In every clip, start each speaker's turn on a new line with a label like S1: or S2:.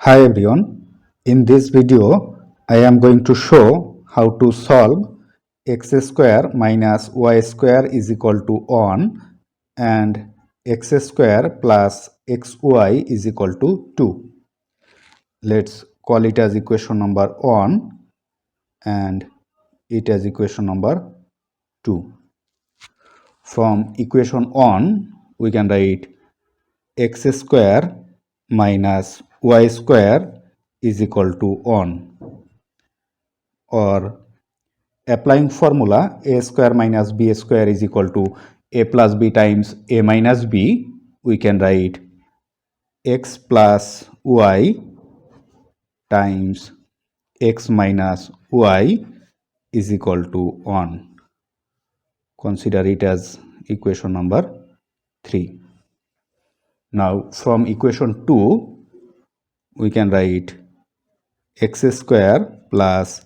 S1: Hi everyone, in this video I am going to show how to solve x square minus y square is equal to 1 and x square plus xy is equal to 2. Let's call it as equation number 1 and it as equation number 2. From equation 1 we can write x square minus y square is equal to 1, or applying formula a square minus b square is equal to a plus b times a minus b, we can write x plus y times x minus y is equal to 1. Consider it as equation number 3. Now from equation 2 we can write x square plus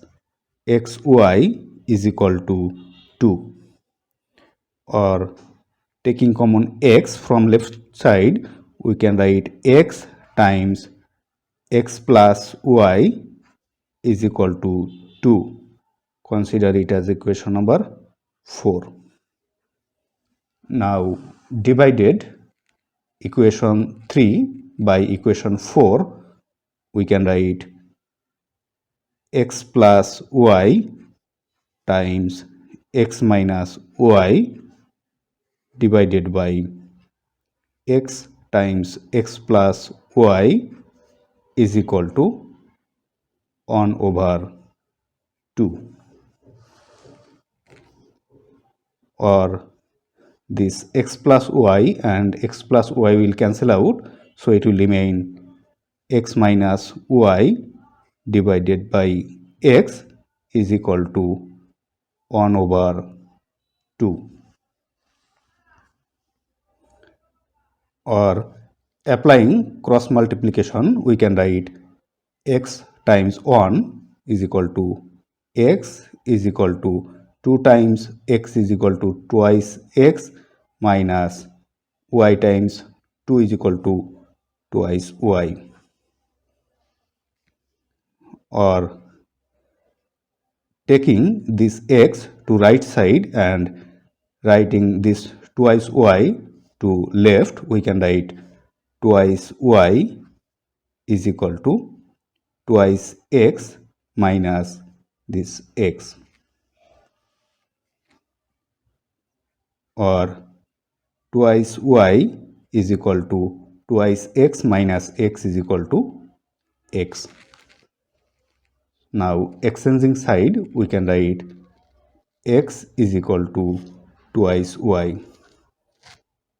S1: xy is equal to 2, or taking common x from left side we can write x times x plus y is equal to 2. Consider it as equation number 4. Now divided equation 3 by equation 4, we can write x plus y times x minus y divided by x times x plus y is equal to 1 over 2, or this x plus y and x plus y will cancel out, so it will remain x minus y divided by x is equal to 1 over 2. Or applying cross multiplication, we can write x times 1 is equal to x is equal to 2 times x is equal to twice x minus y times 2 is equal to twice y. Or taking this x to right side and writing this twice y to left, we can write twice y is equal to twice x minus this x, or twice y is equal to twice x minus x is equal to x. Now exchanging side we can write x is equal to twice y.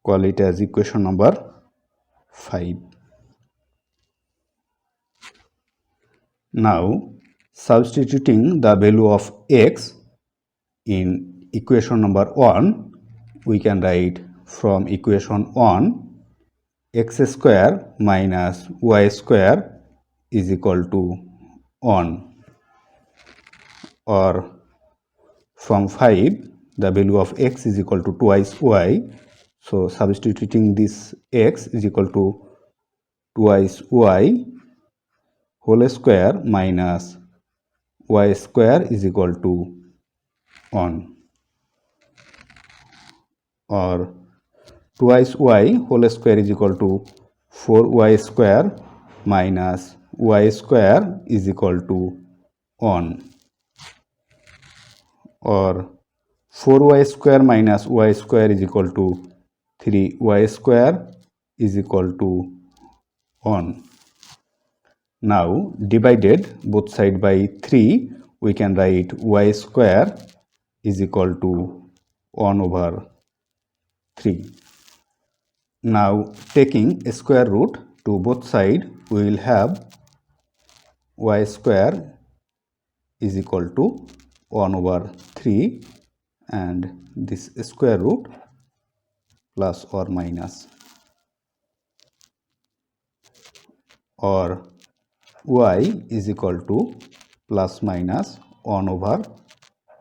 S1: Call it as equation number 5. Now substituting the value of x in equation number 1, we can write from equation 1 x square minus y square is equal to 1, or from 5 the value of x is equal to twice y, so substituting this x is equal to twice y whole square minus y square is equal to 1, or twice y whole square is equal to 4y square minus y square is equal to 1, or 4y square minus y square is equal to 3y square is equal to 1. Now divided both side by 3, we can write y square is equal to 1 over 3. Now taking a square root to both side, we will have y square is equal to 1 over 3 and this square root plus or minus, or y is equal to plus minus 1 over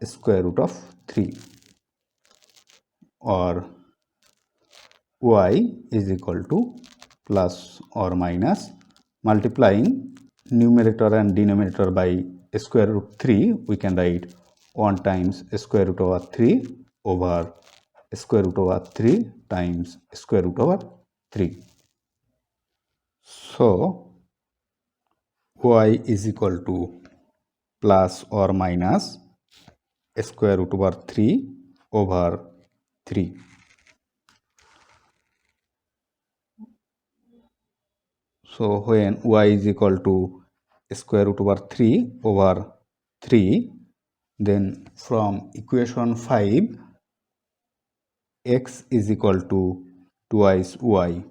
S1: square root of 3, or y is equal to plus or minus multiplying numerator and denominator by square root 3, we can write 1 times square root over 3 over square root over 3 times square root over 3. So, y is equal to plus or minus square root over 3 over 3. So, when y is equal to square root over 3 over 3, then from equation 5, x is equal to twice y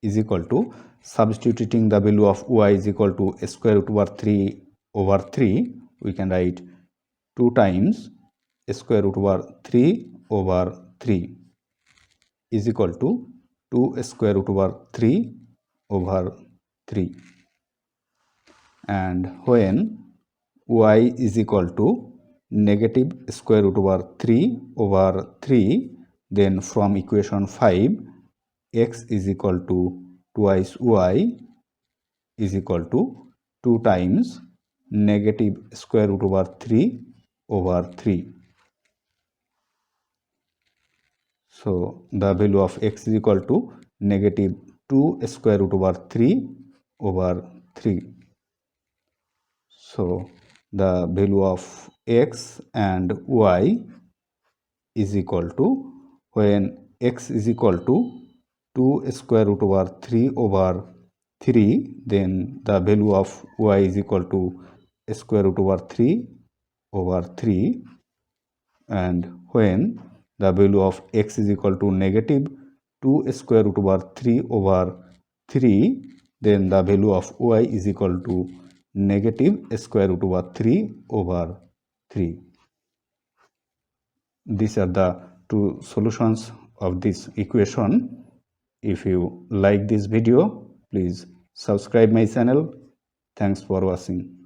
S1: is equal to, substituting the value of y is equal to square root over 3, we can write 2 times square root over 3 over 3 is equal to 2 square root over 3 over 3. And when y is equal to negative square root over 3 over 3, then from equation 5, x is equal to twice y is equal to 2 times negative square root over 3 over 3. So, the value of x is equal to negative 2 square root over 3 over 3. So, the value of x and y is equal to, when x is equal to 2 square root over 3 over 3, then the value of y is equal to square root over 3 over 3, and when the value of x is equal to negative 2 square root over 3 over 3, then the value of y is equal to negative square root over 3 over 3. These are the two solutions of this equation. If you like this video, please subscribe my channel. Thanks for watching.